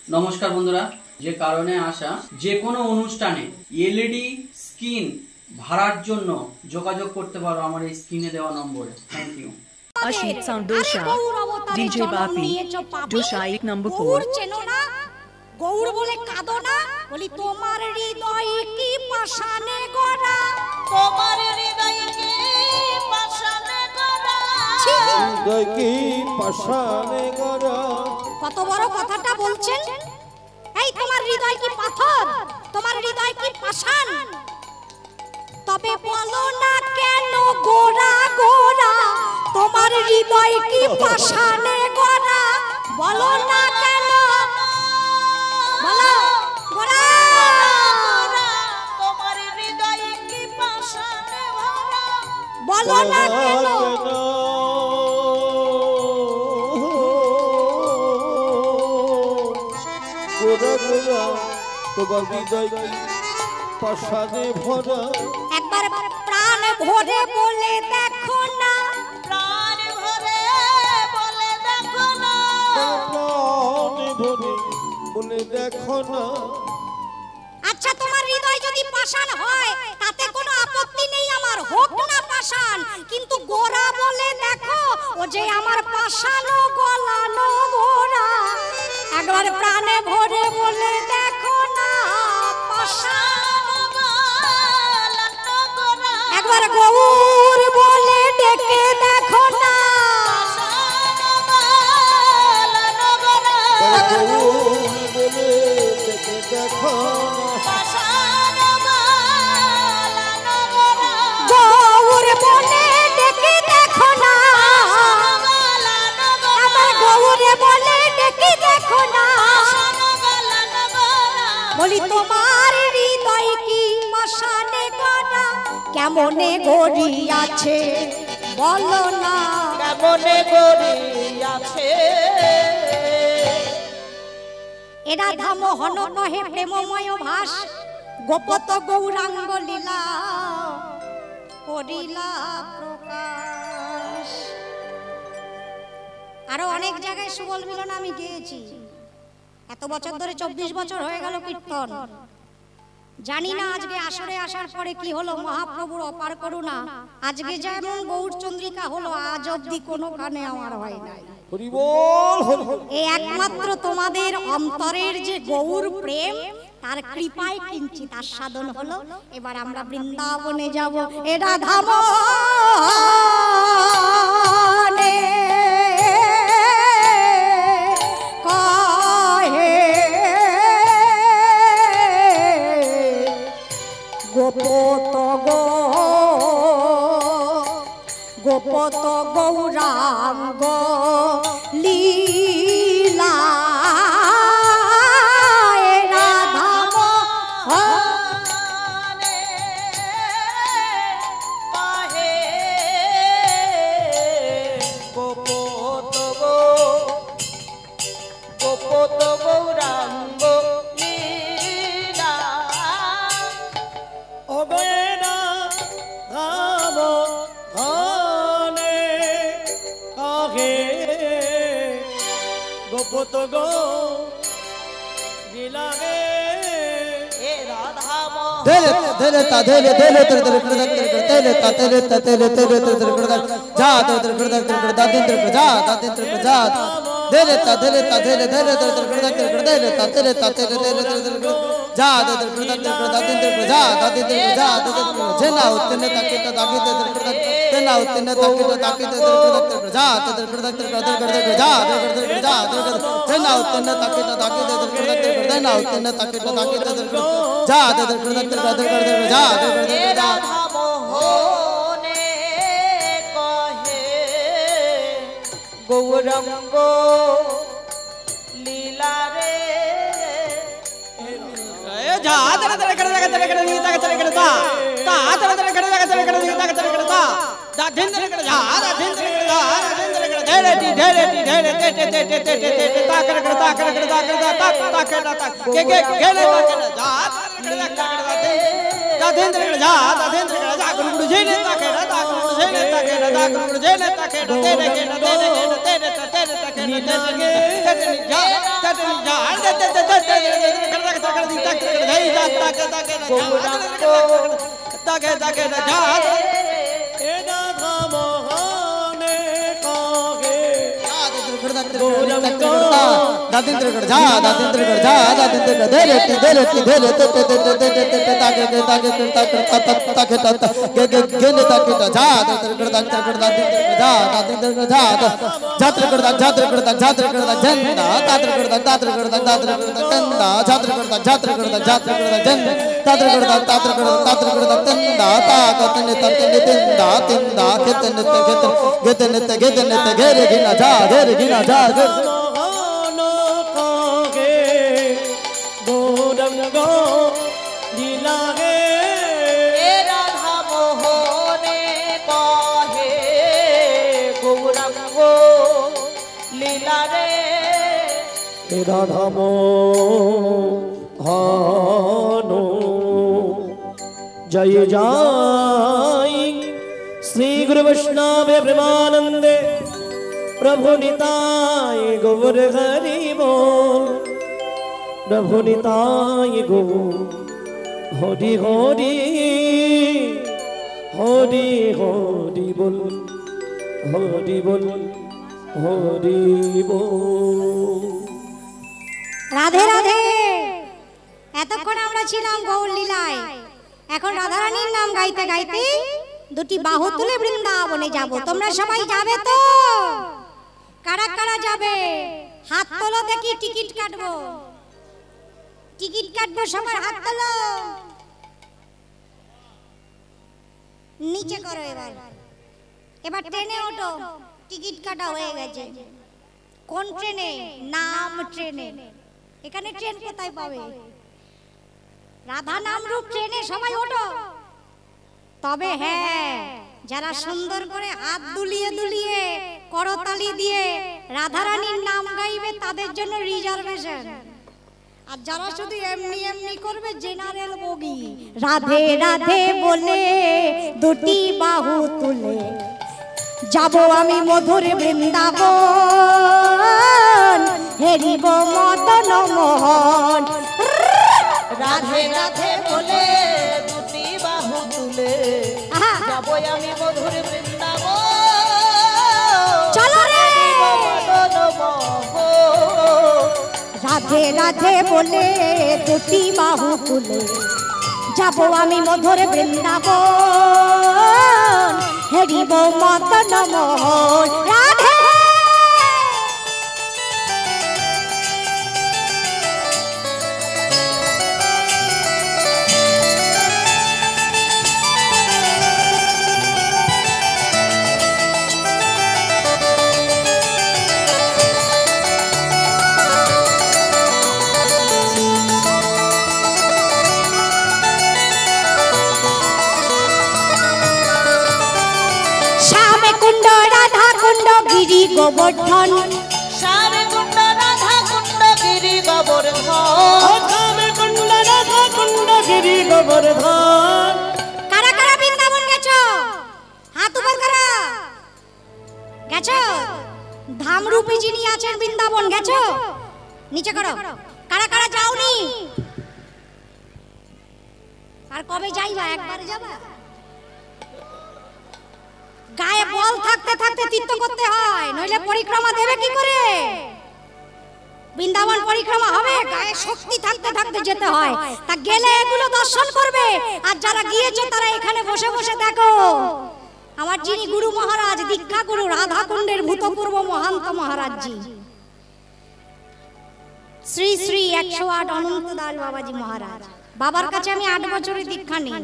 নমস্কার বন্ধুরা, যে কারণে আসা যে কোনো অনুষ্ঠানে এলইডি স্ক্রিন ভাড়ার জন্য যোগাযোগ করতে পারো আমার এই স্ক্রিনে দেওয়া নম্বরে। Thank you. Ashit Sound Dosha, DJ Bapi, Dosha 1 number 4. Gour বলে কাঁদো না, বলি তোমার হৃদয় কি পাষাণে গড়া, তোমার হৃদয় কি পাষাণে গড়া, হৃদয় কি পাষাণে গড়া। কত বড় কথাটা বলছেন। এই তোমার হৃদয় কি পাথর, তোমার হৃদয় কি পাষাণ, তবে বলো না কেন গোরা গোরা, তোমার হৃদয় কি পাষাণে গড়া, বলো না কেন, বলো গোরা গোরা, তোমার হৃদয় কি পাষাণে ভরা, বলো না কেন, গোরা গোরা, তোমার হৃদয় কি পাষাণে ভরা। একবার প্রাণ ভরে বলে দেখো না, প্রাণ ভরে বলে দেখো না, প্রাণ ভরে বলে দেখো না। আচ্ছা তোমার হৃদয় যদি পাষাণ হয় তাতে কোনো আপত্তি নেই আমার, হোক না পাষাণ, কিন্তু গোরা বলে দেখো ও যে আমার পাষাণো গলানো গোরা। একবার প্রাণে ভরে বলে দেখো না, পাষাণো গলানো গোরা। একবার গৌর বলে ডেকে দেখো না, পাষাণো গলানো গোরা। গৌর বলে ডেকে দেখো না, পাষাণো গলানো গোরা। গৌর বলে ডেকে দেখো না, আমার গৌর বলে ডেকে দেখো না, বলি তোমার হৃদয় কি পাষাণে গড়া, কেমনে গড়িয়াছে বলো না, কেমনে গড়িয়াছে। এরা ধাম হন কহে প্রেমময় ভাস, গোপত গৌরাঙ্গ লীলা করিলা প্রকাশ। আরো অনেক জায়গায় সুবল মিলন আমি গিয়েছি, এত বছর ধরে 24 বছর হয়ে গেল কীর্তন। জানি না আজকে আসরে আসার পরে কি হলো, মহাপ্রভুর অপার করুণা। আজকে যেমন গৌরচন্দ্রিকা হলো, আজ অব্দি কোনো গানে আমার হয় নাই। হরি বল হরি বল। এই একমাত্র তোমাদের অন্তরের যে গৌর প্রেম, তার কৃপায় কিঞ্চিত আস্বাদন হলো। এবার আমরা বৃন্দাবনে যাব, এ রাধাম গোপত গোপত গৌরাঙ্গ লীলা রাধাম পাহে গোপত গোপত গৌরাঙ্গ লীলা। অগয়না ধাম ধানে কাহে গোপত গো দিলাগে এ রাধাম ধেলে ধেলে তা ধেলে ধেলে ধরে ধরে করে ধরে তা ধেলে তা ধেলে ধরে ধরে করে যা ধরে করে ধরে দাদিন ধরে যা দাদিন ধরে যা ধেলে তা ধেলে তা ধেলে ধরে ধরে করে ধরে তা ধেলে তা ধেলে ধরে ধরে যা ধরে করে দাদিন ধরে যা দাদিন ধরে যা জেনা উত্তনে তাকে তা দাগি ধরে করে তেনা উত্তনে তাকে তা দাগি ধরে করে যা ধরে করে যা ধরে যা জেনা উত্তনে তাকে তা দাগি ধরে করে তেনা উত্তনে তাকে তা দাগি ধরে যা ধরে করে যা মোহনে কহে গৌরাঙ্গ লীলা রে। যা ধরে ধরে করে ধরে করে নি তাকে ধরে করে তা ধরে ধরে করে ধরে নি তাকে ধরে করে তা দাদিন ধরে করে যা দাদিন ধরে করে যা দাদিন ধরে করে ধরে টি ধরে টি ধরে তে তে তে তে তে তে তা করে তা করে তা করে তা তা করে তা কে কে গেলে তা করে যা ধরে করে দাদিন ধরে করে যা দাদিন ধরে করে যা গুরু গুরু জি নে তা করে তা গুরু জি রাধা মোহন जय जय श्री गुरु वैष्णव प्रेमानंदे प्रभु निताय गौर हरि बोल प्रभु निताय गौर हरि हरि हरि हरि बोल हरि बोल हरि बोल। রাধে রাধে। এতক্ষণ আমরা ছিলাম গৌর লীলায়, এখন রাধারানীর নাম গাইতে গাইতে দুটি বাহু তুলে বৃন্দাবনে যাব। তোমরা সবাই যাবে তো? কারা কারা যাবে হাত তোলো দেখি, টিকিট কাটবো। টিকিট কাটবো, সবার হাত তোলো। নিচে করো। এবার ট্রেনে ওঠো, টিকিট কাটা হয়ে গেছে। কোন ট্রেনে? নাম ট্রেনে। এখানে ট্রেন কোথায় পাবে? রাধা নাম রূপ ট্রেনে সবাই ওঠো। তবে হ্যাঁ, যারা সুন্দর করে হাত দুলিয়ে দুলিয়ে করতালি দিয়ে রাধারানীর নাম গাইবে তাদের জন্য রিজার্ভেশন। আর যারা শুধু এমনি এমনি করবে জেনারেল বগি। রাধে রাধে বলে দুটি বাহু তুলে যাব আমি মধুর বৃন্দাবন, হেরিব মদন মোহন। রাধে রাধে বলে দুটি বাহু তুলে যাব আমি মধুর বৃন্দাবন, চলো রে। মদন মোহন। রাধে রাধে বলে দুটি বাহু তুলে যাব আমি মধুর বৃন্দাবন, হেরিব মদন মোহন। রাধে গিরি গোবর্ধন, শ্যামে কুণ্ড রাধা কুণ্ড গিরি গোবর্ধন, শ্যামে কুণ্ড রাধা কুণ্ড গিরি গোবর্ধন। কারা কারা বৃন্দাবন গেছো? হাত উপর করো। গেছো? ধামরূপী যিনি আছেন বৃন্দাবন গেছো? নিচে করো। কারা কারা যাওনি? আর কবে যাইবা? একবারে যাবা? গায়ে বল থাকতে থাকতে তীর্থ করতে হয়, নইলে পরিক্রমা দেবে কি করে? বৃন্দাবন পরিক্রমা হবে গায়ে শক্তি থাকতে থাকতে যেতে হয়। তা গেলে এগুলো দর্শন করবে। আর যারা গিয়েছে তারা এখানে বসে বসে দেখো আমার যিনি গুরু মহারাজ, দীক্ষা গুরু রাধা কুণ্ডের ভূতপূর্ব মহান্ত মহারাজজি শ্রী শ্রী 108 অনন্ত দাস বাবাজি মহারাজ। বাবার কাছে আমি 8 বছরের দীক্ষা নিই,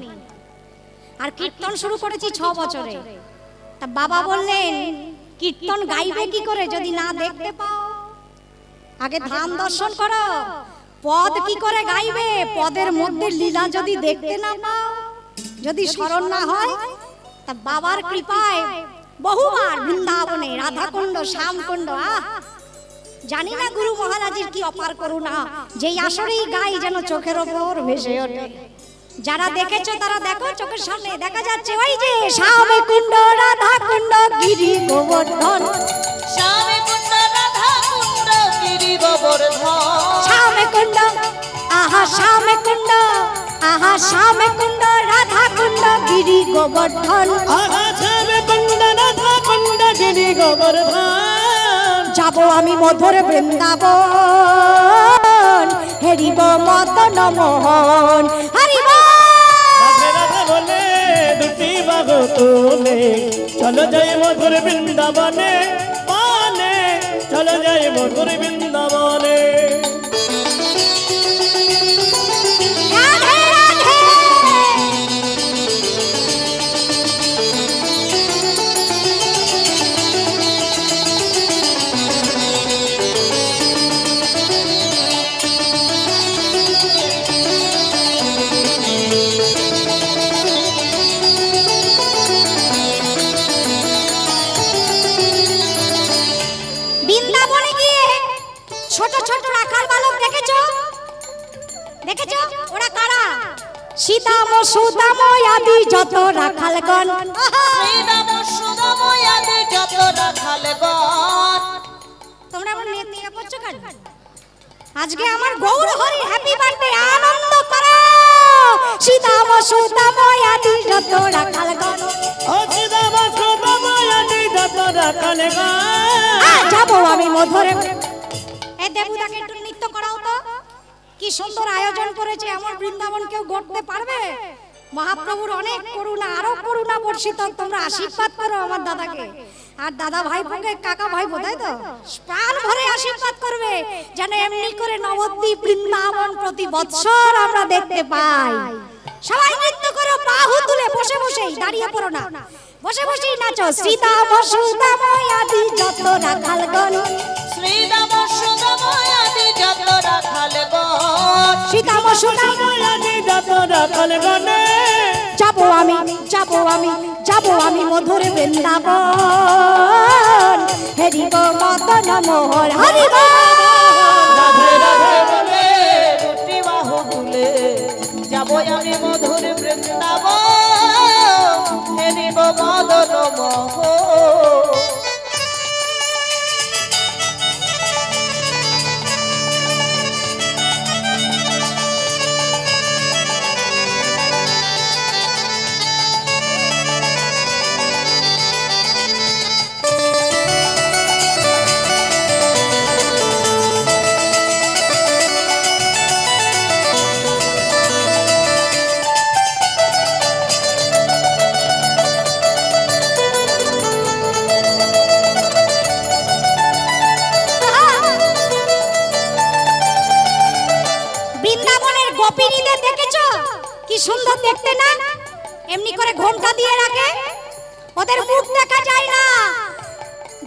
আর কীর্তন শুরু করেছি 6 বছরে। তা বাবা বললেন কীর্তন গাইবে কি করে যদি না দেখতে পাও? আগে ধাম দর্শন করো। পদ কি করে গাইবে? পদের মধ্যে লীলা যদি দেখতে না পাও, যদি স্মরণ না হয়। তা বাবার কৃপায় বহুবার বৃন্দাবনে রাধাকুণ্ড, শ্যামকুণ্ড, জানি না গুরু মহারাজের কি অপার করুণা, যেই আসরেই গাই যেন চোখের ওপর ভেসে ওঠে। যারা দেখেছো তারা দেখো, চোখের সামনে দেখা যাচ্ছে ওই যে শ্যামে কুণ্ড রাধা কুণ্ড গিরি গোবর্ধন, শ্যামে কুণ্ড রাধা কুণ্ড গিরি গোবর্ধন, শ্যামে কুণ্ড আহা শ্যামে কুণ্ড, আহা শ্যামে কুণ্ড রাধা কুণ্ড গিরি গোবর্ধন, আহা শ্যামে কুণ্ড রাধা কুণ্ড গিরি গোবর্ধন। যাবো আমি মধুর বৃন্দাবন, হেরিব মদন মোহন, হরিব রাধে রাধে বলে দুটি বাহু তুলে চলো যাই মধুর বৃন্দাবনে, বনে চলো যাই মধুর বৃন্দাবনে। রাধে রাধে। বৃন্দাবনে গিয়ে ছোট ছোট রাখাল বালক দেখেছো? দেখেছো ওরা কারা? সীতাম সুদাম আদি যত রাখালগণ, শ্রীরাম সুদাম আদি যত রাখালগণ। তোমরা আমার নৃত্য করছো কেন? আজকে আমার গৌর হরি হ্যাপি বার্থডে, আনন্দ করো। সীতাম সুদাম আদি যত রাখালগণ, ও শ্রীরাম সুদাম আদি যত রাখালগণ। যাবো আমি মধুরে। এই দেবুদাকে একটু নৃত্য করাও তো, কি সুন্দর আয়োজন করেছে। আমার বৃন্দাবন কেউ গড়তে পারবে? মহাপ্রভুর অনেক করুণা, আরো করুণা বর্ষিত। তোমরা আশীর্বাদ করো আমার দাদাকে, আর দাদা ভাইপোকে কাকা ভাইপো, তাই তো প্রাণ ভরে আশীর্বাদ করবে, যেন এমনি করে নবদ্বীপ বৃন্দাবন প্রতি বৎসর আমরা দেখতে পাই। সবাই নৃত্য করো, বাহু তুলে, বসে বসেই, দাঁড়িয়ে পড়ো না, বসে বসেই নাচো। সীতাম সুদাম আদি যত রাখালগণ, শ্রীরাম সুদাম আদি যত রাখালগণ, সীতাম সুদাম আদি যত রাখালগণে। যাবো আমি, যাবো আমি, যাবো আমি মধুর বৃন্দাবন, হেরিব মদন মোহন, হরিব রাধে রাধে বলে দুটি বাহু তুলে যাবো আমি মধুর বৃন্দাবন, হেরিব মদন মোহন। বৃন্দাবনের গোপিনীদের দেখেছো কি সুন্দর দেখতে না? এমনি করে ঘোমটা দিয়ে রাখে, ওদের মুখ দেখা যায় না।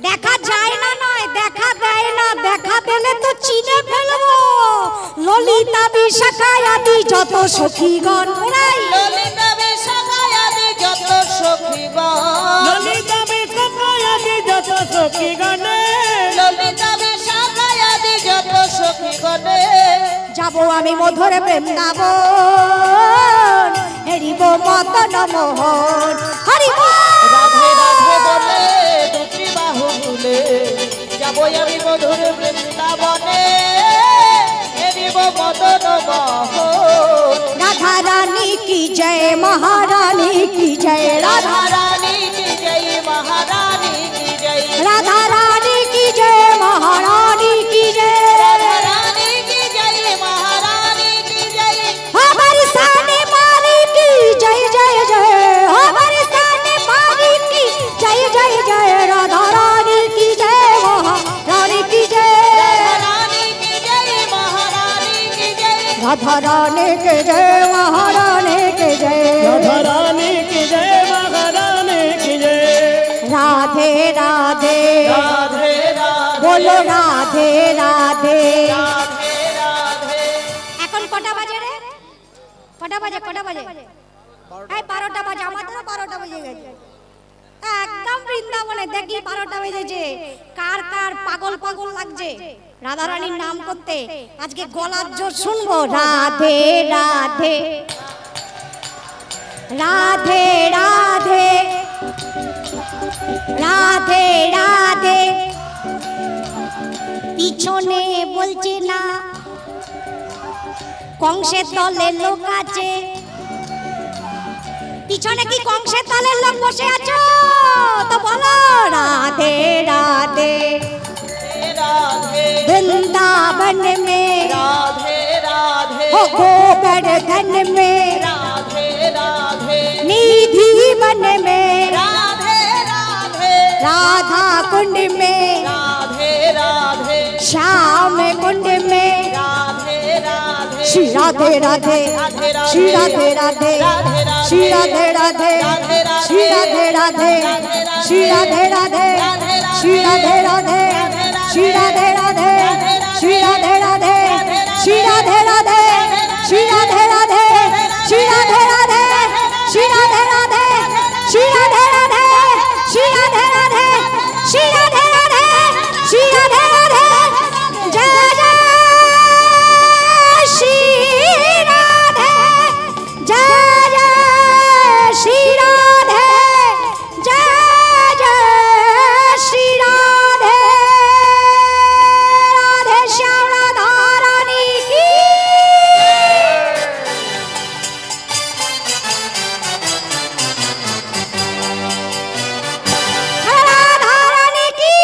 দেখা যায় না নয়, দেখা দেয় না, দেখা দিলে তো চিনে ফেলবো। ললিতা বিশাখা আদি যত সখীগণ, ললিতা বিশাখা আদি যত সখীগণ, ললিতা বিশাখা আদি যত সখীগণে। ললিতা বিশাখা আদি যত সখীগণে। যাবো আমি মধুর বৃন্দাবন, হেরিব মদন মোহন, হরিব রাধে রাধে বলে দুটি বাহু তুলে যাবো আমি মধুর বৃন্দাবনে, হেরিব মদন মোহন। রাধা রানী কি জয়, মহারানী কি জয়, রাধা রাধা রানী কি জয়, মহারানী কি জয়, রাধা রানী কি জয়, মহারানী কি জয়, রাধা রানী কি জয়, মহারানী কি জয়। हमारी साने मारी की जय जय जय, हमारी साने मारी की जय जय जय, राधा रानी की जय, महारानी की जय, राधा रानी की जय, महारानी की जय। राधा रानी के जय, महारानी के जय, राधा रानी की जय, महारानी की जय। राधे राधे राधे राधे बोलो राधे राधे। राधे राधे। এখন কটা বাজে রে? কটা বাজে? কটা বাজে? এই 12টা বাজে, আমাদেরও 12টা বেজে গেছে। একদম বৃন্দাবনে দেখি 12টা বেজেছে। কার কার পাগল পাগল লাগছে রাধা রানীর নাম করতে? আজকে গলার জোর শুনবো। রাধে রাধে রাধে রাধে রাধে রাধে পিছনে বলছে না কংসের দলের লোক আছে পিছনে কি কংসের দলের লোক বসে আছো তো বলো রাধে রাধে वृंदावन में राधे राधे हो गोवर्धन में राधे राधे निधि वन में राधे राधे राधा कुंड में राधे राधे श्याम कुंड में राधे राधे श्री राधे राधे श्री राधे राधे श्री राधे राधे श्री राधे राधे श्री राधे राधे श्री राधे राधे श्री राधे राधे श्री राधे राधे श्री राधे राधे श्री राधे राधे श्री राधे राधे श्री राधे राधे श्री राधे राधे श्री राधे राधे श्री राधे राधे श्री राधे राधे जय जय श्री राधे जय जय श्री राधे जय जय श्री राधे राधे श्याम राधा रानी की राधा रानी की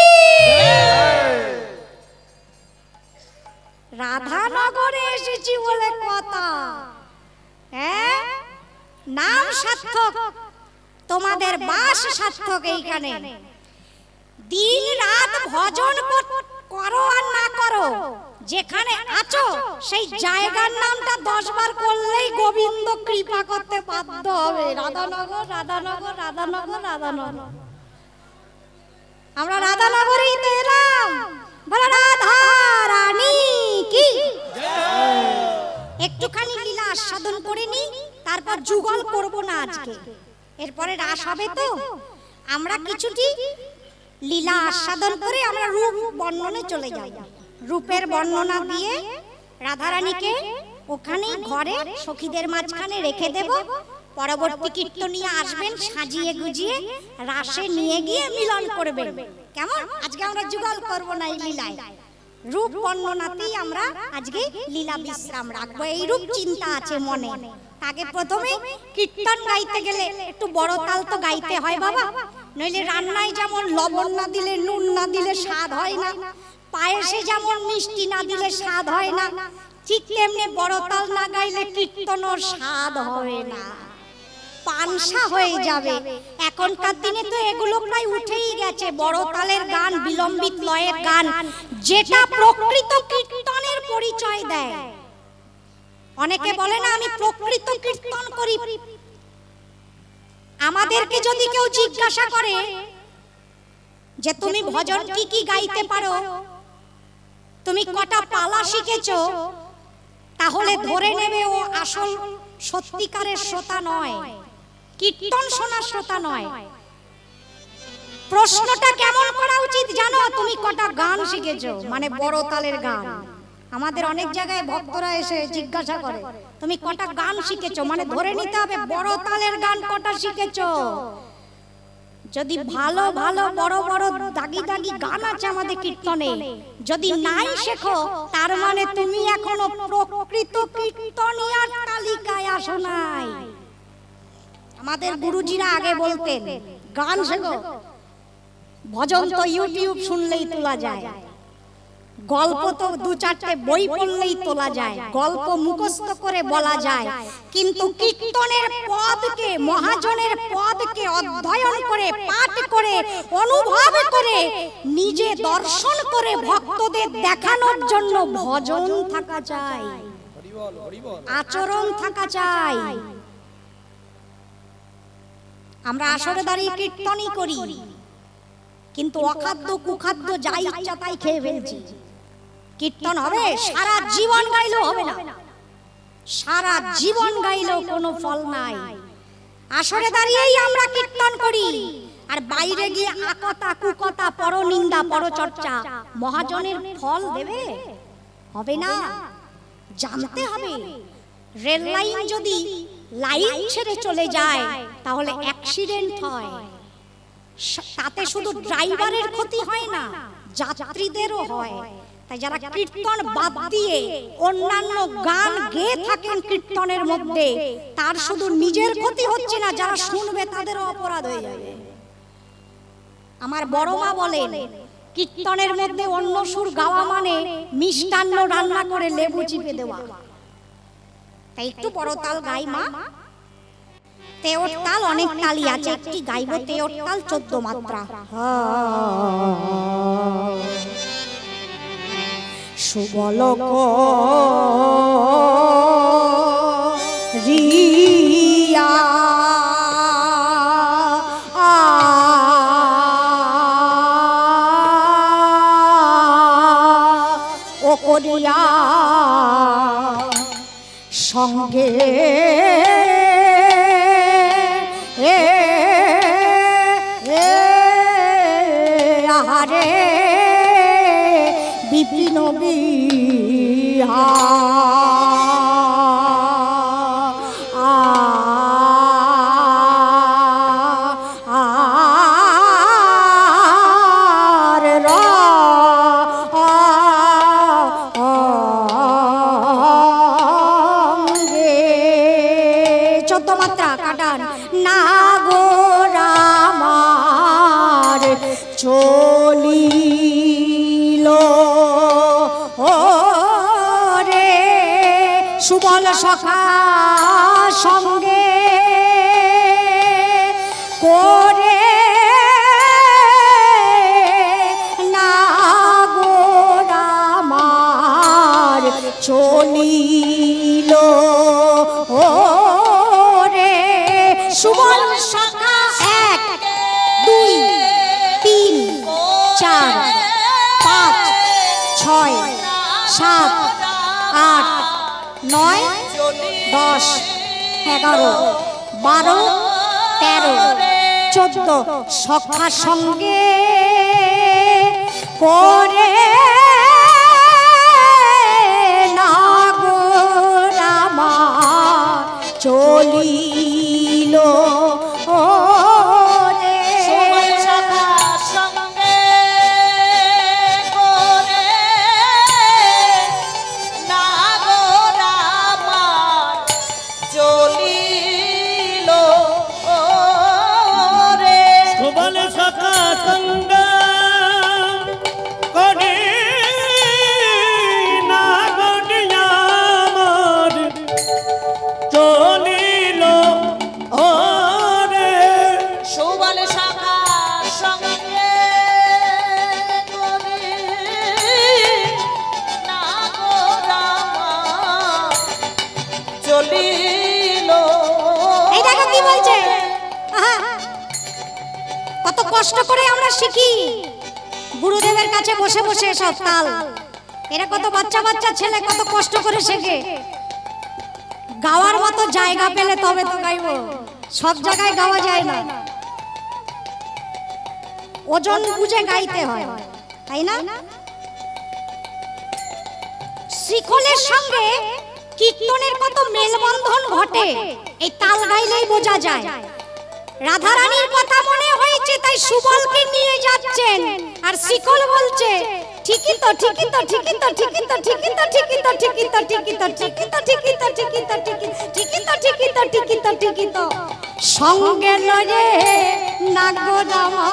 রাধানগরে এসেছি বলে কথা হ্যাঁ নাম সার্থক তোমাদের বাস সার্থক এইখানে দিন রাত ভজন করো আর না করো যেখানে আছো সেই জায়গার নামটা 10 বার করলেই গোবিন্দ কৃপা করতে বাধ্য হবে রাধানগর রাধানগর রাধানগর রাধানগর আমরা রাধানগরেই তো এলাম বলো রাধা রানী কি একটুখানি লীলা আস্বাদন করে নি তারপর যুগল করব না আজকে এরপরে রাস হবে তো আমরা কিছুটি লীলা আস্বাদন করে আমরা রূপ বর্ণনে চলে যাব রূপের বর্ণনা দিয়ে রাধারানীকে ওখানেই ঘরে সখীদের মাঝখানে রেখে দেব পরবর্তী কীর্তনিয়া আসবেন সাজিয়ে গুজিয়ে রাসে নিয়ে গিয়ে মিলন করবেন কেমন আজকে আমরা যুগল করব না এই লীলায় রূপ বর্ণনাতেই আমরা আজকে লীলা বিশ্রাম রাখবো এই রূপ চিন্তা আছে মনে আগে প্রথমে কীর্তন গাইতে গেলে একটু বড় তাল তো গাইতে হয় বাবা নইলে রান্নায় যেমন লবণ না দিলে নুন না দিলে স্বাদ হয় না পায়েসে যেমন মিষ্টি না দিলে স্বাদ হয় না ঠিক তেমনি বড় তাল না গাইলে কীর্তনের স্বাদ হবে না পানসা হয়ে যাবে এখনকার দিনে তো এগুলো প্রায় উঠেই গেছে বড় তালের গান বিলম্বিত লয়ের গান যেটা প্রকৃত কীর্তনের পরিচয় দেয় অনেকে বলে না আমি প্রকৃত কীর্তন করি আমাদেরকে যদি কেউ জিজ্ঞাসা করে যে তুমি ভজন কি কি গাইতে পারো তুমি কটা পালা শিখেছো তাহলে ধরে নেবে ও আসল সত্যিকারের শ্রোতা নয় কীর্তন শোনার শ্রোতা নয় প্রশ্নটা কেমন করা উচিত জানো তুমি কটা গান শিখেছো মানে বড় তালের গান আমাদের অনেক জায়গায় ভক্তরা এসে জিজ্ঞাসা করে তুমি কটা গান শিখেছো মানে ধরে নিতে হবে বড় তালের গান কটা শিখেছো যদি ভালো ভালো বড় বড় দাগি দাগি গান আছে আমাদের কীর্তনে যদি নাই শেখো তার মানে তুমি এখনো প্রকৃত কীর্তনিয়ার তালিকায় আসো নাই আমাদের গুরুজিরা আগে বলতেন গান শেখো ভজন তো ইউটিউব শুনলেই তোলা যায় গল্প তো দু চারটে বই পড়লেই তোলা যায় গল্প মুখস্থ করে বলা যায় কিন্তু কীর্তনের পদকে মহাজনের পদকে অধ্যয়ন করে পাঠ করে অনুভব করে নিজে দর্শন করে ভক্তদের দেখানোর জন্য ভজন থাকা চাই আচরণ থাকা চাই আমরা আসরে দাঁড়িয়ে কীর্তনই করি কিন্তু অখাদ্য কুখাদ্য যাই ইচ্ছা তাই খেয়ে ফেলছি কীর্তন হবে সারা জীবন গাইলেও হবে না সারা জীবন গাইলেও কোনো ফল নাই আসরে দাঁড়িয়েই আমরা কীর্তন করি আর বাইরে গিয়ে আকতা কুকতা পরনিন্দা পরচর্চা মহাজনের ফল দেবে হবে না জানতে হবে রেল লাইন যদি লাইন ছেড়ে চলে যায় তাহলে অ্যাক্সিডেন্ট হয়। তাতে শুধু ড্রাইভারের ক্ষতি হয় না, যাত্রীদেরও হয়। তাই যারা কীর্তন বাদ দিয়ে অন্যান্য গান গেয়ে থাকেন কীর্তনের মধ্যে, তার শুধু নিজের ক্ষতি হচ্ছে না, যারা শুনবে তাদেরও অপরাধ হয়ে যাবে। আমার বড় মা বলেন, কীর্তনের মধ্যে অন্য সুর গাওয়া মানে মিষ্টান্ন রান্না করে লেবু চিপে দেওয়া। তাই একটু বড় তাল গাই মা। তেওর তাল অনেক তালই আছে, একটি গাইব তেওর তাল 14 মাত্রা। সুবলক রিয়া ও করিয়া সঙ্গে আহারে বিপিন মাত্রা কাটান না গো রামার চলিল রে সুবল সখা সঙ্গে করে না গো রামার চলিল সুবল সখা 1 2 3 4 5 6 7 8 9 10 11 12 13 14 সখা সঙ্গে করে না গো রামা চলিল রে সুবল সখা সঙ্গে করে না গো রামা চলিল রে সুবল সখা সঙ্গে করে না গো আমার চলিল রে সুবল সখা সঙ্গে করে না গো রামা চলিল। এই দেখো কি বলছে, কত কষ্ট করে আমরা শিখি গুরুদেবের কাছে বসে বসে সব তাল। এরা কত বাচ্চা বাচ্চা ছেলে কত কষ্ট করে শেখে। গাওয়ার মতো জায়গা পেলে তবে তো গাইবো, সব জায়গায় গাওয়া যায় না, ওজন বুঝে গাইতে হয়, তাই না? শিখলের সঙ্গে কীর্তনের কত মেলবন্ধন ঘটে এই তাল গাইলেই বোঝা যায়। রাধারানীর কথা মনে হয়েছে তাই সুবলকে নিয়ে যাচ্ছেন, আর শিখল বলছে ঠিকই তো ঠিকই তো ঠিকই তো ঠিকই তো ঠিকই তো ঠিকই তো ঠিকই তো ঠিকই তো ঠিকই তো ঠিকই তো ঠিকই তো ঠিকই ঠিকই তো ঠিকই তো ঠিকই তো ঠিকই তো সঙ্গে লয়ে না গো রামা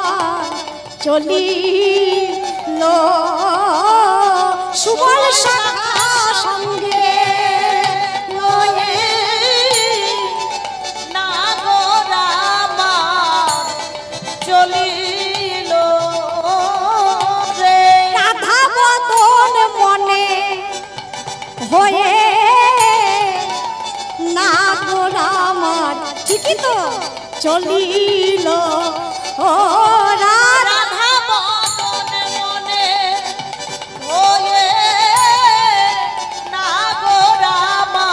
চলিল সুবল সখা সঙ্গে লয়ে না গো রামা চলিল রে রাধা বদন মনে হয়ে না গো রামার ঠিকই তো চলিল ও রাধা মনে মনে হয়ে না গো রামা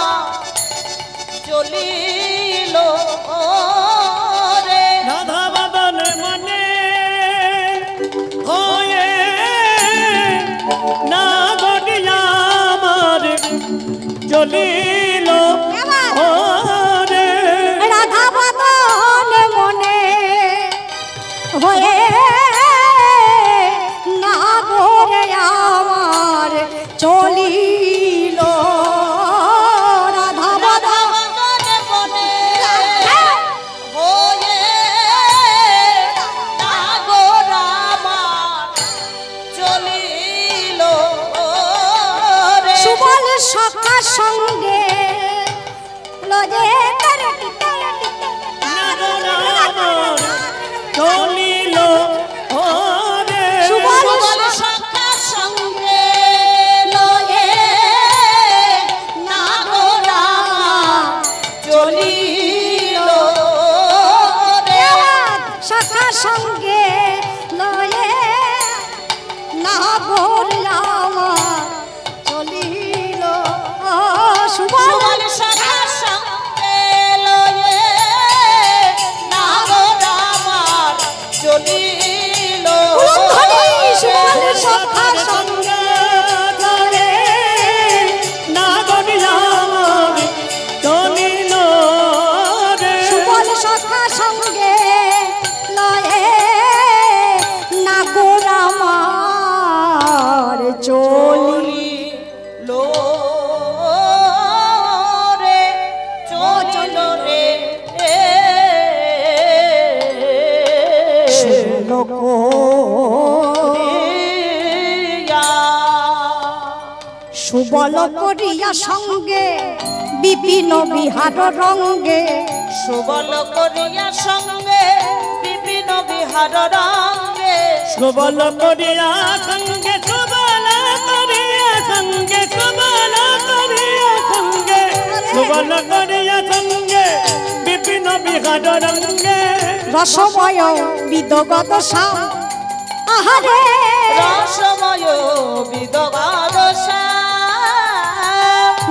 চলিল রে রাধা বদন মনে হয়ে না গো আমার চলিল ওরে রাধা বদন মনে হয়ে না গোরে আমার চলিল রাধা বদন মনে হয়ে নাগর আমার চলিল রে। সুবল সখা সঙ্গে লজে চলিল ওরে সুবল সখার সঙ্গে লয়ে নাগর আমার চলিল রে। সখা সঙ্গে লয়ে না বললাম চলিল সুবল সুবল সখার সঙ্গে লয়ে নাগর আমার চলিল সুবল সখা সঙ্গে লয়ে নাগর আমার চলিল রে সুবল সখা সঙ্গে লয়ে না গোরামার চলি লো রে চলিল রে। লোক সুবল করিয়া সঙ্গে বিপিন বিহার রঙ্গে সুবল করিয়া সঙ্গে বিভিন্ন বিহার রঙ্গে সুবল করিয়া সঙ্গে সুবল করিয়া সঙ্গে সুবল করিয়া সঙ্গে সুবল করিয়া সঙ্গে বিপিন বিহার রঙ্গে রসময় বিদগত শাম আহারে রসময় বিদবাদশা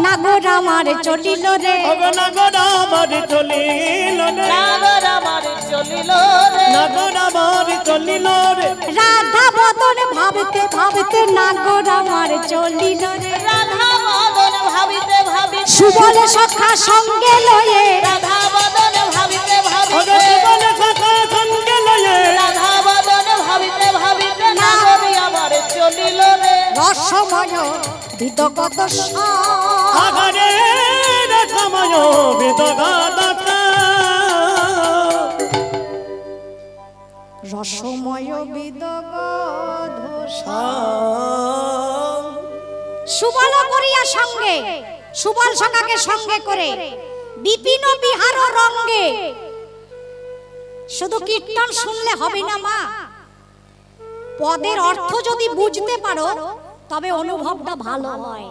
নাগর আমার চলিল রে নাগর আমার চলিল রে নাগর আমার চলিল রে। নাগর আমার চলিল রে রাধা বদন ভাবতে ভাবতে নাগর আমার চলিল রে রাধা বদন ভাবিতে ভাবিতে সুবল সখা সঙ্গে লয়ে রাধা বদন ভাবিতে ওরে ভাবিতে সুবল সখা সঙ্গে লয়ে রাধা বদন ভাবিতে ভাবিতে নাগর আমার চলিল রে। রসময় বিদগত শাম আগারে রসময় বিদগত রসময় বিদগত শাম সুবল করিয়া সঙ্গে সুবল সখাকে সঙ্গে করে বিপিন বিহার রঙ্গে শুধু কীর্তন শুনলে হবে না মা, পদের অর্থ যদি বুঝতে পারো তবে অনুভবটা ভালো হয়,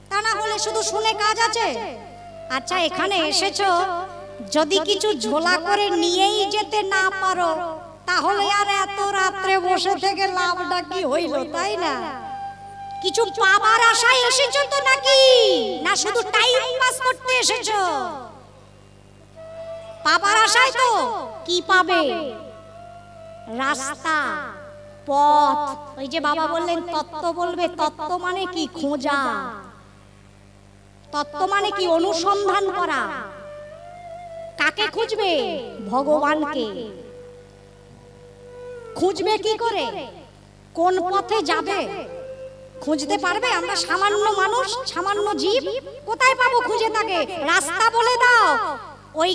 তা না হলে শুধু শুনে কাজ আছে। আচ্ছা এখানে এসেছো, যদি কিছু ঝোলা করে নিয়েই যেতে না পারো তাহলে আর এত রাত্রে বসে থেকে লাভটা কি হইল, তাই না? কিছু পাবার আশায় এসেছো তো নাকি, না শুধু টাইম পাস করতে এসেছো? পাবার আশায় তো কি পাবে? রাস্তা, পথ। ওই যে বাবা বললেন তত্ত্ব বলবে, তত্ত্ব মানে কি? খোঁজা। তত্ত্ব মানে কি? অনুসন্ধান করা। কাকে খুঁজবে? ভগবানকে। খুঁজবে কি করে? কোন পথে যাবে খুঁজতে পারবে? আমরা সামান্য মানুষ, সামান্য জীব, কোথায় পাবো খুঁজে তাকে? রাস্তা বলে দাও। ওই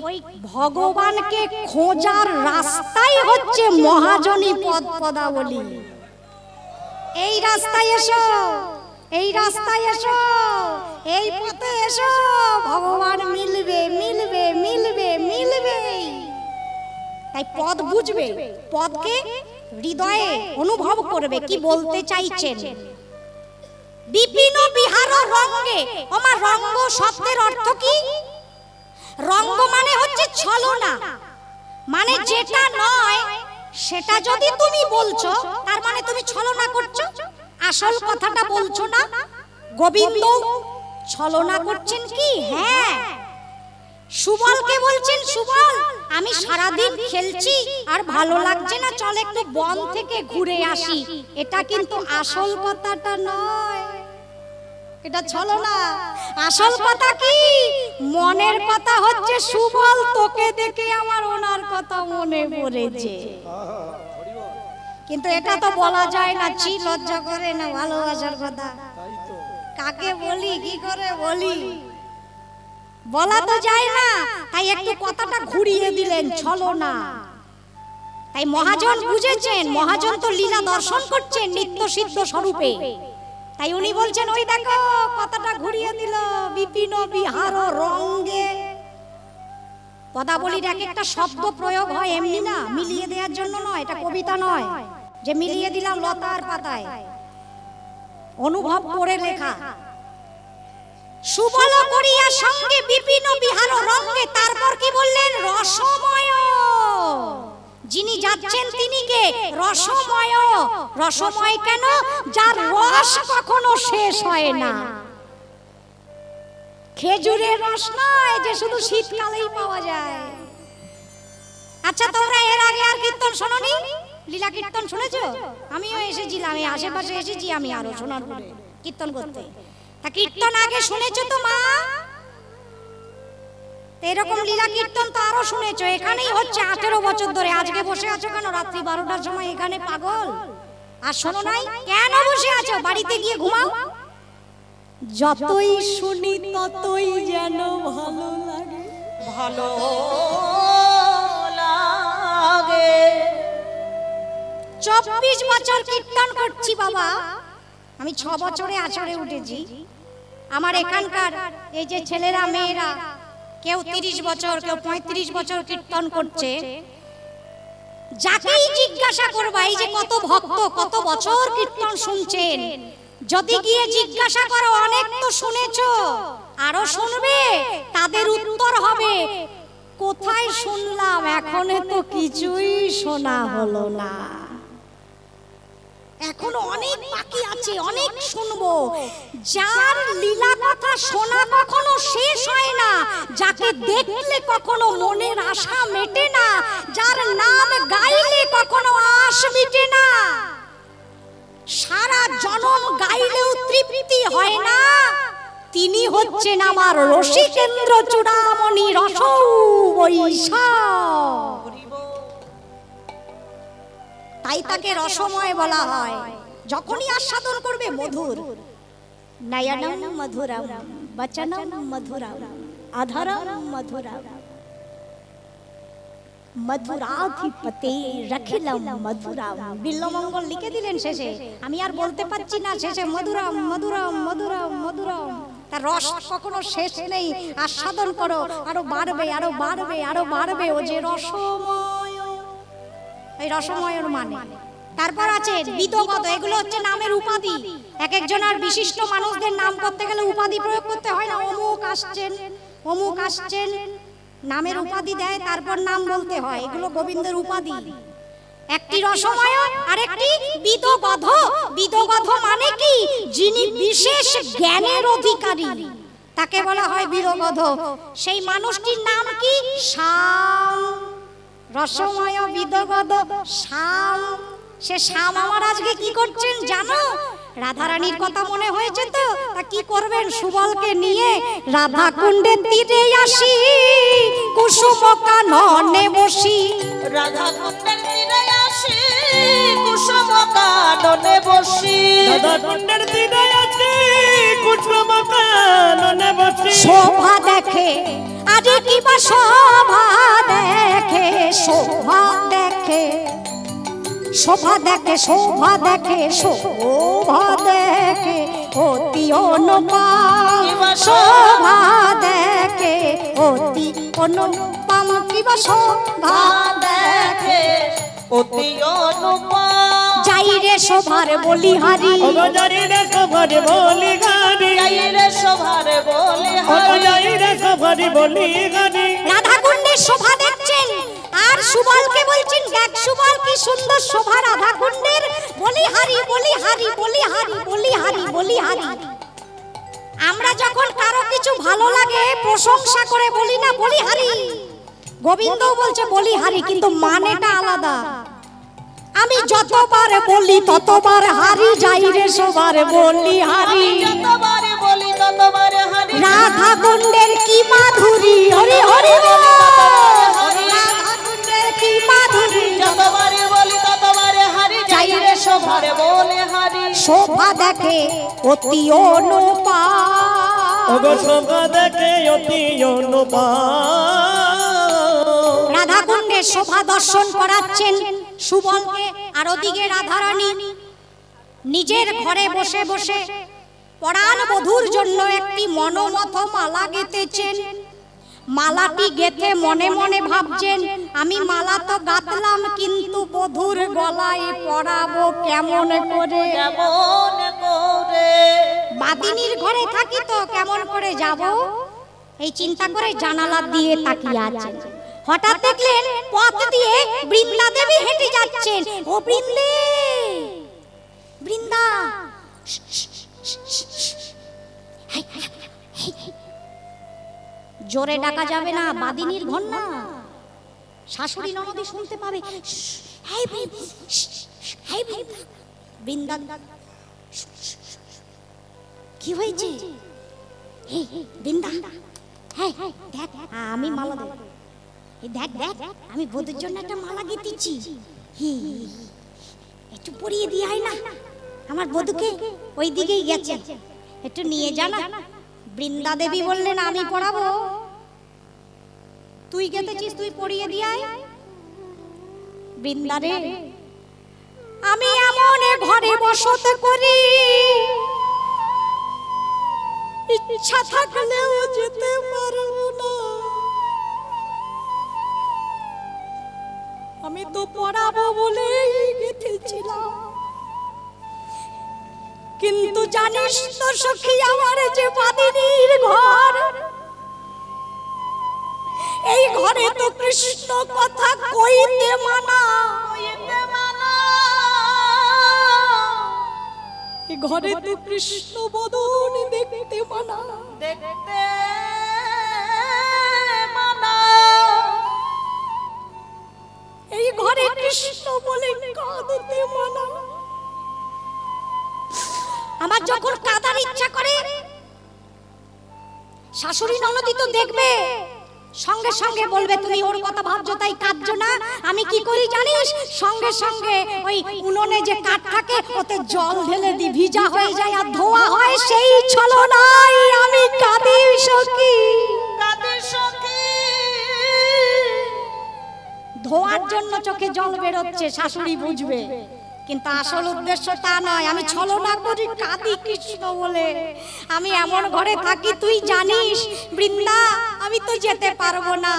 ভগবানকে খোঁজার রাস্তাই হচ্ছে মহাজনী পদ পদাবলী। এই রাস্তায় এসো, এই রাস্তায় এসো, এই পথে এসো, ভগবান মিলবে মিলবে মিলবে মিলবে। তাই পদ বুঝবে, পদকে হৃদয়ে অনুভব করবে কি বলতে চাইছেন। বিপিন বিহার রঙ্গে। আমার রঙ্গ শব্দের অর্থ কি? রঙ্গ মানে হচ্ছে ছলনা, মানে যেটা নয় সেটা যদি তুমি বলছো তার মানে তুমি ছলনা করছো, আসল কথাটা বলছো না। গোবিন্দ ছলনা করছেন কি? হ্যাঁ। সুবলকে বলছেন, সুবল আমি সারাদিন খেলছি আর ভালো লাগছে না, চল একটু বন থেকে ঘুরে আসি। এটা কিন্তু আসল কথাটা নয়, এটা ছলনা। আসল কথা কি মনের কথা হচ্ছে সুবল তোকে দেখে আমার ওনার কথা মনে পড়েছে কিন্তু এটা তো বলা যায় না ছি লজ্জা করে না ভালোবাসার কথা কাকে বলি কি করে বলি বলা তো যায় না তাই একটু কথাটা ঘুরিয়ে দিলেন চলো না তাই মহাজন বুঝেছেন মহাজন তো লীলা দর্শন করছেন নিত্য সিদ্ধ স্বরূপে তাই উনি বলছেন ওই দেখো কথাটা ঘুরিয়ে দিল বিপিন বিহার রঙ্গে পদাবলীর এক একটা শব্দ প্রয়োগ হয় এমনি না মিলিয়ে দেওয়ার জন্য নয় এটা কবিতা নয় যে মিলিয়ে দিলাম লতার পাতায় অনুভব করে লেখা সুবল করিয়া সঙ্গে বিপিন বিহার রঙ্গে তারপর কি বললেন রসময় যিনি যাচ্ছেন তিনি কে রসময় রসময় কেন যার রস কখনো শেষ হয় না খেজুরের রস নয় যে শুধু শীতকালেই পাওয়া যায় আচ্ছা তোমরা এর আগে আর কীর্তন শোনোনি লীলা কীর্তন শুনেছো আমিও এসেছিলাম আমি আশেপাশে এসেছি আমি আরো সোনারপুরে কীর্তন করতে তা কীর্তন আগে শুনেছো তো মা এরকম লীলা কীর্তন তো আরো শুনেছো এখানেই হচ্ছে 18 বছর ধরে আজকে বসে আছো কেন রাত্রি 12টার সময় এখানে পাগল আর শোনো নাই কেন বসে আছো বাড়িতে গিয়ে ঘুমাও যতই শুনি ততই যেন ভালো লাগে ভালো লাগে 24 বছর কীর্তন করছি বাবা আমি 6 বছরে আছড়ে উঠেছি আমার এখানকার এই যে ছেলেরা মেয়েরা কেউ 30 বছর কেউ 35 বছর কীর্তন করছে যাকেই জিজ্ঞাসা করবা এই যে কত ভক্ত কত বছর কীর্তন শুনছেন যদি গিয়ে জিজ্ঞাসা করো অনেক তো শুনেছো আরো শুনবে তাদের উত্তর হবে কোথায় শুনলাম এখনো তো কিছুই শোনা হলো না এখনো অনেক বাকি আছে অনেক শুনবো যার লীলা কথা শোনা কখনো শেষ হয় না যাকে দেখলে কখনো মনের আশা মেটে না যার নাম গাইলে কখনো আশ মিটে না সারা জনম গাইলেও তৃপ্তি হয় না তিনি হচ্ছেন আমার রসিকেন্দ্র চূড়ামণি রসৌ বৈশা তাই তাকে রসময় বলা হয় যখনই আস্বাদন করবে মধুর নয়নম মধুরম বচনম মধুরম অধরম মধুরম মধুরাধিপতে রাখিলাম মধুরম বিল্লমঙ্গল লিখে দিলেন শেষে আমি আর বলতে পারছি না শেষে মধুরম মধুরম মধুরম মধুরম তার রস কখনো শেষ নেই আস্বাদন করো আরো বাড়বে আরো বাড়বে আরো বাড়বে ও যে রসময় এই রসময়ের মানে তারপর আছে বিদগত এগুলো হচ্ছে নামের উপাধি এক একজনের বিশিষ্ট মানুষদের নাম করতে গেলে উপাধি প্রয়োগ করতে হয় না অমুক আসছেন নামের উপাধি দেয় তারপর নাম বলতে হয় এগুলো গোবিন্দের উপাধি একটি রসময় আর একটি বিদগত বিদগত মানে কি যিনি বিশেষ জ্ঞানের অধিকারী তাকে বলা হয় বিদগত সেই মানুষটির নাম কি শ্যাম রসময় বিদগত শ্যাম সে শ্যাম আমার আজকে কি করছেন জানো রাধারানীর কথা মনে হয়েছে তো তা কি করবেন সুবলকে নিয়ে রাধা কুণ্ডের তীরে আসি কুসুম কাননে বসি রাধা কুণ্ডের তীরে আসি কুসুম কাননে বসি রাধা কুণ্ডের তীরে আসি কুসুম কাননে বসি শোভা দেখে আরে কি বা শোভা দেখে শোভা দেখে শোভা দেখে শোভা দেখে শোভা দেখে অতি অনুপম শোভা দেখে অতি অনুপম কিবা শোভা দেখে অতি অনুপম যাই রে শোভার বলিহারি যাই রে শোভার বলিহারি যাই রে শোভার বলিহারি যাই রে শোভার বলিহারি রাধা কুণ্ডের শোভা দেখছেন আর সুবলকে বলছেন দেখ সুবল কি সুন্দর শোভা রাধা কুণ্ডের বলিহারি বলিহারি বলিহারি বলিহারি বলিহারি আমরা যখন কারো কিছু ভালো লাগে প্রশংসা করে বলি না বলিহারি গোবিন্দও বলছে বলিহারি কিন্তু মানেটা আলাদা আমি যতবার বলি ততবার হারি যাই রে শোভার বলিহারি যতবার বলি ততবারে হারি রাধা কুণ্ডের কি মাধুরী হরি হরি বল রাধা কুণ্ডের কি মাধুরী যতবারে বলি ততবারে হারি যাই রে শোভারে বলে হারি শোভা দেখে অতি অনুপা ওগো শোভা দেখে অতি অনুপা রাধা কুণ্ডের শোভা দর্শন করাচ্ছেন সুবলকে আর ওদিকে রাধারানী নিজের ঘরে বসে বসে পরাণ বধূর জন্য একটি মনোমথ মালা গেঁথেছেন। মালাটি গেঁথে মনে মনে ভাবছেন আমি মালা তো গাঁথলাম কিন্তু বধূর গলায় পরাবো কেমন করে কেমন করে বাদিনীর ঘরে থাকি তো কেমন করে যাব এই চিন্তা করে জানালা দিয়ে তাকিয়ে আছেন। হঠাৎ দেখলেন পথ দিয়ে বৃন্দা দেবী হেঁটে যাচ্ছেন। ও বৃন্দে বৃন্দা জোরে ডাকা যাবে না, বাদিনীর ঘর না, শাশুড়ি ননদি শুনতে পাবে। বৃন্দা কি হয়েছে? বৃন্দা হ্যাঁ দেখ আমি মালা দেব, দেখ দেখ আমি বধূর জন্য একটা মালা গেঁথেছি, একটু পরিয়ে দিয়ে আয় না, আমার বধূকে ওই দিকেই গেছে, একটু নিয়ে যা না। বৃন্দা দেবী বললেন আমি পড়াবো, তুই গেঁথেছিস তুই পরিয়ে দিয়ে আয়। বৃন্দা রে আমি এমন ঘরে বসত করি ইচ্ছা থাকলেও যেতে পারবো না, আমি তো পড়াবো বলে গেঁথেছিলাম, কিন্তু জানিস তো সখী আমার যে বাদিনীর ঘর, এই ঘরে তো কৃষ্ণ কথা কইতে মানা, এই ঘরে তো কৃষ্ণ বদন দেখতে মানা, দেখতে মানা, এই ঘরে কৃষ্ণ বলে কাঁদতে মানা। আমার যখন কাঁদার ইচ্ছা করে শাশুড়ি ননদি তো দেখবে, সঙ্গে সঙ্গে বলবে তুমি ওর কথা ভাবছো তাই কাঁদছো না। আমি কি করি জানিস, সঙ্গে সঙ্গে ওই উনুনে যে কাঠ থাকে ওতে জল ঢেলে দি, ভিজা হয়ে যায় আর ধোয়া হয়, সেই ছলনায় আমি কাঁদি সখী, কাঁদে সখী। ধোয়ার জন্য চোখে জল বেরোচ্ছে শাশুড়ি বুঝবে, কিন্তু আসল উদ্দেশ্য তা নয়, আমি ছলনা করি কাঁদি কৃষ্ণ বলে। আমি এমন ঘরে থাকি তুই জানিস বৃন্দা, আমি তো যেতে পারবো না,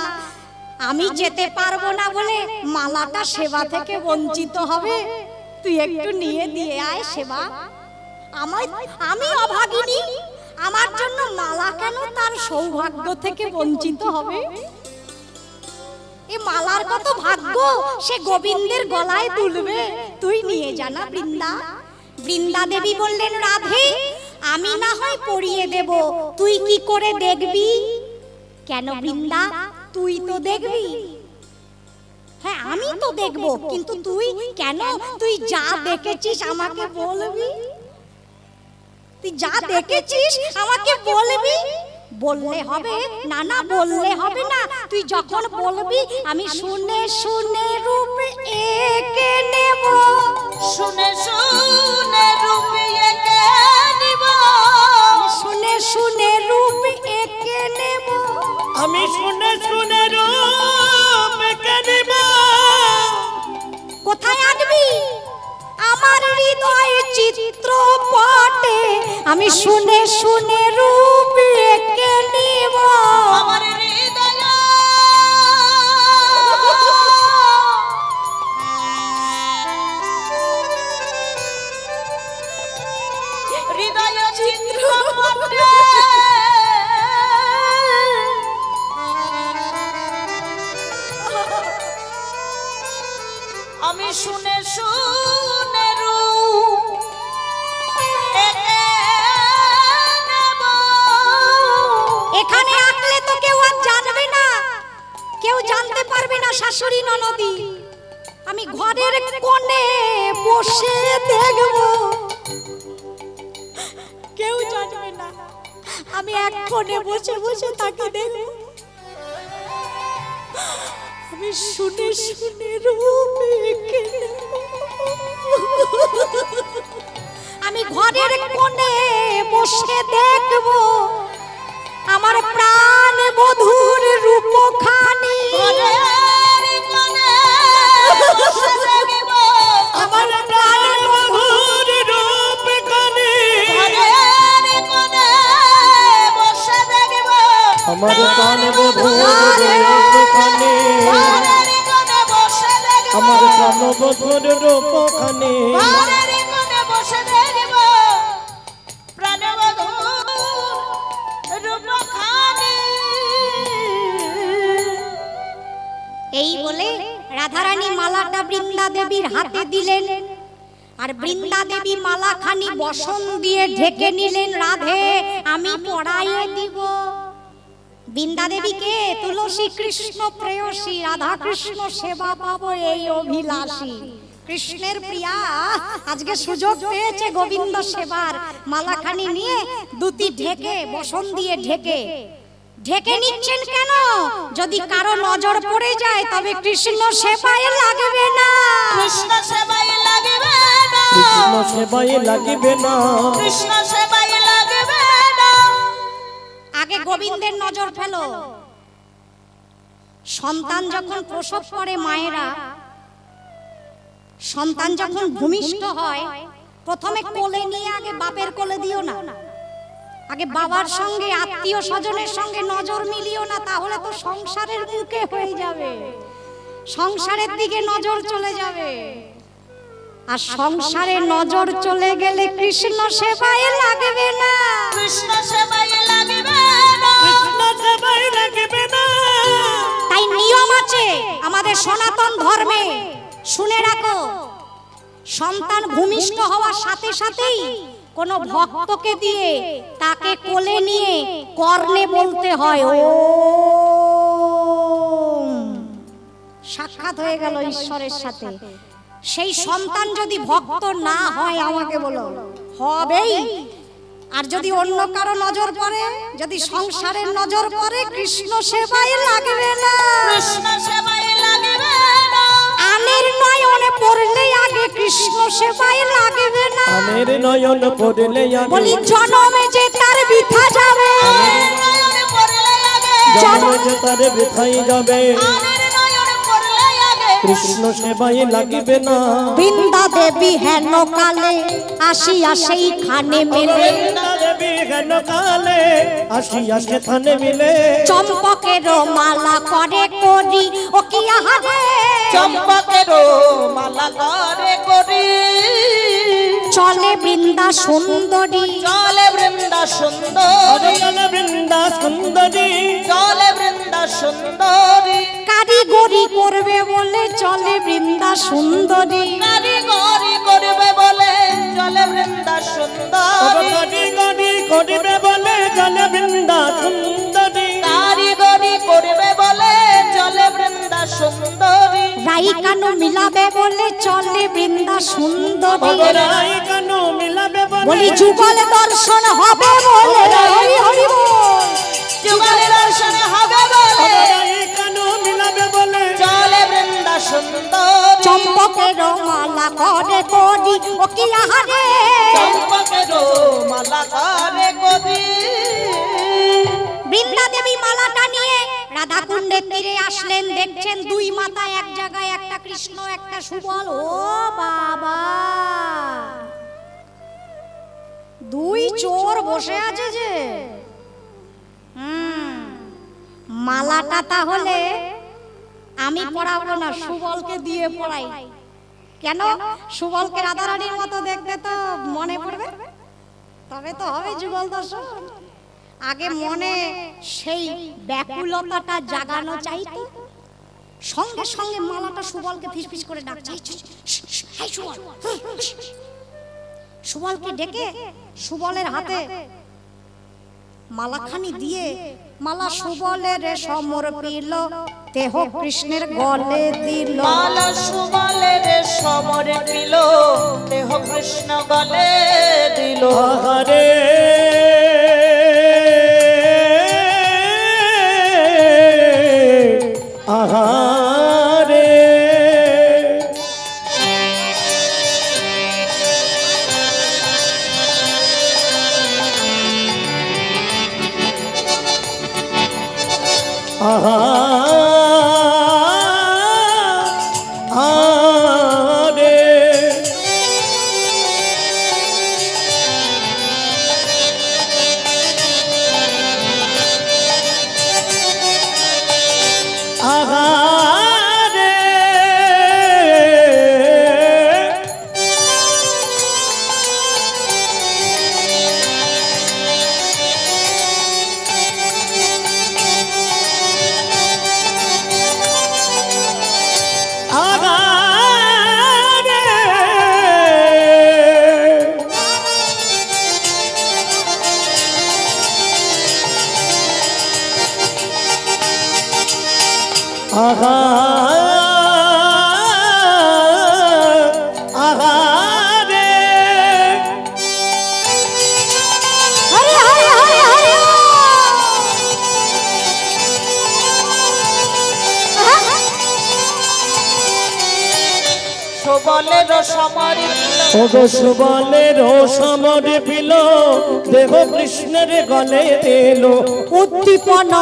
আমি যেতে পারবো না বলে মালাটা সেবা থেকে বঞ্চিত হবে, তুই একটু নিয়ে দিয়ে আয় সেবা। আমি অভাগিনী, আমার জন্য মালা কেন তার সৌভাগ্য থেকে বঞ্চিত হবে? এই মালার কত ভাগ্য, সে গোবিন্দের গলায় তুলবে, তুই নিয়ে জানা বৃন্দা। বৃন্দা দেবী বললেন রাধে আমি না হয় পরিয়ে দেব, তুই কি করে দেখবি? কেন বৃন্দা তুই তো দেখবি? হ্যাঁ আমি তো দেখবো, কিন্তু তুই কেন? তুই যা দেখেছিস আমাকে বলবি, তুই যা দেখেছিস আমাকে বলবি। বললে হবে না, না বললে হবে না, তুই যখন বলবি আমি শুনে শুনে রূপ এঁকে নেব, শুনে শুনে রূপ এঁকে নিব, শুনে শুনে রূপ এঁকে নেব, আমি শুনে শুনে রূপ এঁকে নিব। কোথায় আনবি? আমার হৃদয়ে চিত্রপটে আমি শুনে শুনে রূপ এঁকে নিব, আমার হৃদয় হৃদয় চিত্রপটে আমি শুনে শুনে রূপ এঁকে নেব। এখানে আঁকলে তো কেউ আর জানবে না, কেউ জানতে পারবে না শাশুড়ি ননদি, আমি ঘরের কোণে বসে দেখব, কেউ জানবে না। আমি এক কোণে বসে বসে তাকে দেখব, আমি শুনে শুনে রূপ এঁকে নেব। আমি ঘরের কোণে বসে দেখব আমার প্রাণ বধূর রূপখানি। আমার প্রাণ বধূর রূপখানি, আমার প্রাণ বধূর রূপখানি, আমার প্রাণ বধূর রূপখানি, এই বলে রাধারানী মালাটা বৃন্দা দেবীর হাতে দিলেন, আর বৃন্দা দেবী মালাখানি বসন দিয়ে ঢেকে নিলেন। রাধে আমি পড়াইয়ে দিব। বৃন্দা দেবীকে তুলসী কৃষ্ণ প্রেয়সী, রাধা কৃষ্ণ সেবা পাবো এই অভিলাষী। কৃষ্ণের প্রিয়া আজকে সুযোগ পেয়েছে গোবিন্দ সেবার। মালাখানি নিয়ে দুটি ঢেকে বসন দিয়ে ঢেকে ঢেকে নিচ্ছেন কেন? যদি কারো নজর পড়ে যায় তবে কৃষ্ণ সেবায় লাগবে না, কৃষ্ণ সেবায় লাগবে না, কৃষ্ণ সেবায় লাগিবে না, কৃষ্ণ সেবায় লাগবে না। আগে গোবিন্দের নজর ফেলো। সন্তান যখন প্রসব করে মায়েরা, সন্তান যখন ভূমিষ্ঠ হয় প্রথমে কোলে নিয়ে আগে বাপের কোলে দিও না, আগে বাবার সঙ্গে আত্মীয় স্বজনের সঙ্গে নজর মিলিও না, তাহলে তো সংসারের মুখে হয়ে যাবে, সংসারের দিকে নজর চলে যাবে। আর সংসারে নজর চলে গেলে কৃষ্ণ সেবায় লাগবে না, কৃষ্ণ সেবায় লাগবে না, কৃষ্ণ সেবায় লাগিবে না। তাই নিয়ম আছে আমাদের সনাতন ধর্মে, শুনে রাখো। সন্তান ভূমিষ্ঠ হওয়ার সাথে সাথেই কোন ভক্তকে দিয়ে তাকে কোলে নিয়ে কর্ণে বলতে হয় ওম, সাক্ষাৎ হয়ে গেল ঈশ্বরের সাথে। সেই সন্তান যদি ভক্ত না হয় আমাকে বলো, হবেই। আর যদি অন্য কারো নজর পড়ে, যদি সংসারের নজর পড়ে, কৃষ্ণ সেবায় লাগবে না, কৃষ্ণ সেবায় লাগবে না। আনের নয়নে পড়লে আগে কৃষ্ণ সেবায় লাগবে না, আনের নয়ন পড়লে আগে, বলি জনমে যে তার বৃথা যাবে, জনমে যে তার বৃথাই যাবে, কৃষ্ণ সেবায় লাগিবে না। বৃন্দা দেবী হেন কালে আসিয়া সেইখানে মেলে, বৃন্দা দেবী হেন কালে আসিয়া সেখানে মিলে, চম্পকের মালা করে করি ও কি আহারে, চম্পকের মালা করে করি, চলে বৃন্দা সুন্দরী, চলে বৃন্দা সুন্দরী, চলে বৃন্দা সুন্দরী, চলে বৃন্দা সুন্দরী, কারিগরি করবে বলে চলে বৃন্দা সুন্দরী, কারিগরি করবে বলে চলে বৃন্দা সুন্দরী, কারিগরি করিবে বলে চলে বৃন্দা সুন্দরী, কারিগরি করবে বলে চলে বৃন্দা সুন্দরী, রাই কানু মিলাবে বলে চলে বৃন্দা সুন্দরী, রাই কানু মিলাবে বলি যুগল দর্শন হবে বলে, হরি হরি বল, যুগল দর্শন হবে বলে রাই কানু মিলাবে বলে চলে বৃন্দা সুন্দরী, চম্পকের মালা করে করি ও কি আহারে, চম্পকের মালা করে করি। বৃন্দা দেবী মালাটা নিয়ে রাধা কুণ্ডের তীরে আসলেন। দেখছেন দুই মাথা এক জায়গায়, একটা কৃষ্ণ একটা সুবল। ও বাবা, দুই চোর বসে আছে যে। মালাটা তাহলে আমি পড়াবো না, সুবলকে দিয়ে পড়াই। কেন? সুবলকে রাধারানীর মতো দেখতে তো মনে পড়বে, তবে তো হবে যুগল দর্শন। আগে মনে সেই ব্যাকুলতাটা জাগানো চাইতো। সঙ্গে সঙ্গে মালাটা সুবলকে ফিসফিস করে ডাকছে, সুবলকে ডেকে সুবলের হাতে মালাখানি দিয়ে মালা সুবলের সমর্পিল, দেহ কৃষ্ণের গলে দিল, মালা সুবলের সমর্পিল, দেহ কৃষ্ণ গলে দিল। হরে আহারে আহারে আহারে আহারে হরে হরে হরে হরে সুবলের সমরে ওগো সুবলের সমরে পিল দেহ কৃষ্ণের গলে এলো উদ্দীপন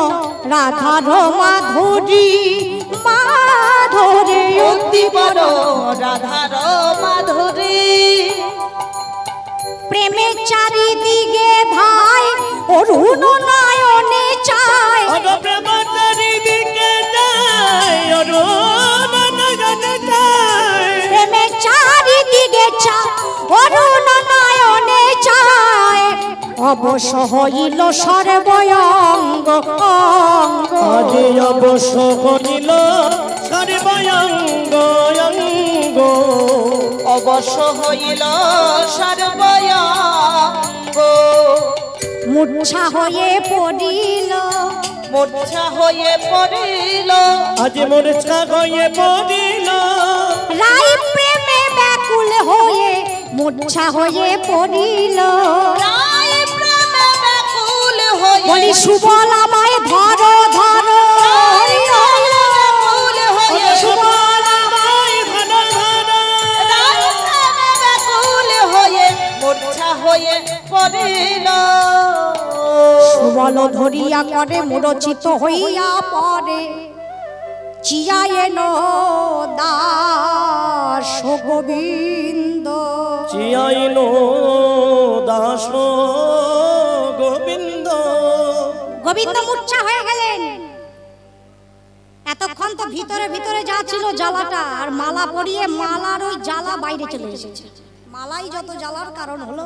রাধার মাধুরী মাধুরী উদ্দীপন রাধার মাধুরী প্রেমে চারিদিকে ধায় অরুণ নয়নে চায় ওগো প্রেমাচারি দিকে যায় অরুণ নয়নে যায় প্রেমে চারিদিকে চায় অরুণ নয়নে চায় অবশ হইল সর্বঙ্গ অঙ্গ আজি অবশ্য করিল সর্বঙ্গ অঙ্গ অবশ্য হইল সর্বঙ্গ মূর্ছা হয়ে পড়িল মূর্ছা হয়ে পড়িল আজ মূর্ছা হয়ে পড়িল রাই প্রেমে ব্যাকুল হয়ে মূর্ছা হয়ে পড়িল রায় প্রেমে ব্যাকুল হয়ে বলি সুবল আমায় ধরো ধরো হরি হরি ব্যাকুল হয়ে সুবল আমায় ধরো ধরো রায় প্রেমে ব্যাকুল হয়ে মূর্ছা হয়ে পড়িল সুবল ধরিয়া করে মূরছিত হইয়া পড়ে চিয়ায়েন দাস গোবিন্দ চিয়াইল দাস গোবিন্দ গোবিন্দ মূর্ছা হয়ে গেলেন। এতক্ষণ তো ভিতরে ভিতরে যা ছিল জ্বালাটা, আর মালা পরিয়ে মালার ওই জ্বালা বাইরে চলে এসেছে। মালাই যত জ্বালার কারণ হলো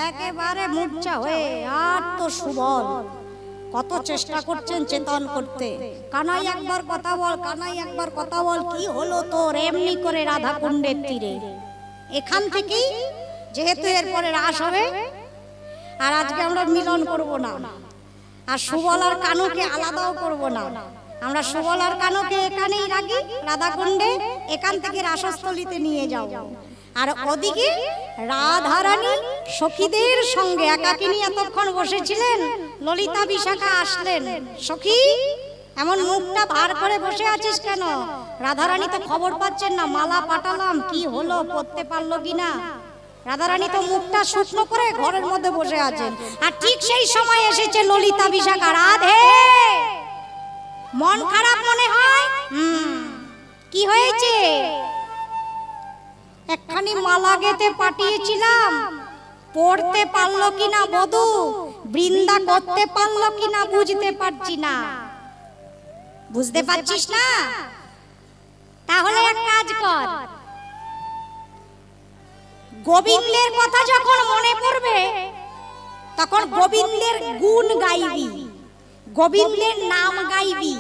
একেবারে মূর্ছা হয়ে। আর তো সুবল কত চেষ্টা করছেন চেতন করতে, কানাই একবার কথা বল, কানাই একবার কথা বল, কি হলো তোর? এমনি করে রাধা কুণ্ডের তীরে এখান থেকেই যেহেতু এরপরে রাস হবে, আর আজকে আমরা মিলন করব না, আর সুবল আর কানুকে আলাদাও করব না। আমরা সুবল আর কানুকে এখানেই রাখি রাধাকুণ্ডে, এখান থেকে রাসস্থলিতে নিয়ে যাব। আর ওদিকে রাধারানী সখীদের সঙ্গে একাকিনী এতক্ষণ বসেছিলেন, ললিতা বিশাখা আসলেন। সখী এমন মুখটা ভার করে বসে আছিস কেন? রাধারানী তো খবর পাচ্ছেন না, মালা পাঠালাম, কি হলো, পড়তে পারলো কিনা। রাধারানী তো মুখটা শুকনো করে ঘরের মধ্যে বসে আছেন। আর ঠিক সেই সময় এসেছে ললিতা বিশাখা। রাধে, মন খারাপ মনে হয়? কি হয়েছে? একখানি মালা গেতে পাঠিয়েছিলাম, পড়তে পারলো কিনা বধূ, বৃন্দা করতে পারলো কিনা বুঝতে পারছি না। বুঝতে পারছিস না? তাহলে এক কাজ কর, গোবিন্দের কথা যখন মনে পড়বে তখন গোবিন্দের গুণ গাইবি, গোবিন্দের নাম গাইবি,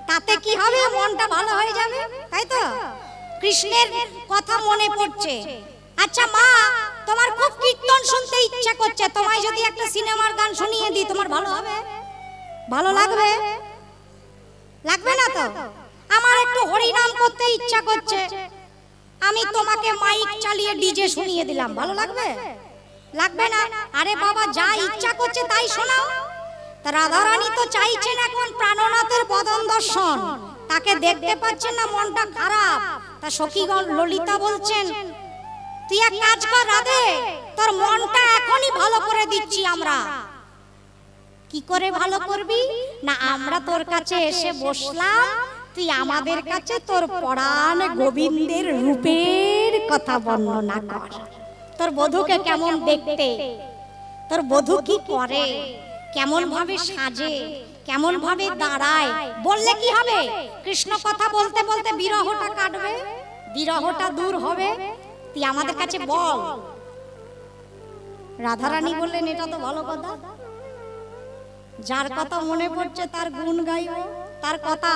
তাতে কি হবে? মনটা ভালো হয়ে যাবে, তাই তো? কৃষ্ণের কথা মনে পড়ছে। আচ্ছা মা, তোমার খুব কীর্তন শুনতে ইচ্ছা করছে, তোমায় যদি একটা সিনেমার গান শুনিয়ে দিই তোমার ভালো হবে? ভালো লাগবে? লাগবে না তো? আমার একটু হরিনাম করতে ইচ্ছা করছে, আমি তোমাকে মাইক চালিয়ে ডিজে শুনিয়ে দিলাম, ভালো লাগবে? লাগবে না? আরে বাবা, যা ইচ্ছা করছে তাই শোনাও। তা রাধারানী তো চাইছেন এখন প্রাণনাথের বদন দর্শন, তাকে দেখতে পাচ্ছেন না, মনটা খারাপ। তা সখীগণ ললিতা বলছেন, তুই এক কাজ কর রাধে, তোর মনটা এখনই ভালো করে দিচ্ছি আমরা। কি করে ভালো করবি না, আমরা তোর কাছে এসে বসলাম, তুই আমাদের কাছে তোর পরাণ গোবিন্দের রূপের কথা বর্ণনা কর। তোর বধূকে কেমন দেখতে, তোর বধূ কি করে, কেমন ভাবে সাজে, কেমন ভাবে দাঁড়ায়, বললে কি হবে? কৃষ্ণ কথা বলতে বলতে বিরহটা কাটবে, বিরহটা দূর হবে। তুই আমাদের কাছে বল। রাধারানী বললেন, এটা তো ভালো কথা, যার কথা মনে পড়ছে তার গুণ গাইব, তার কথা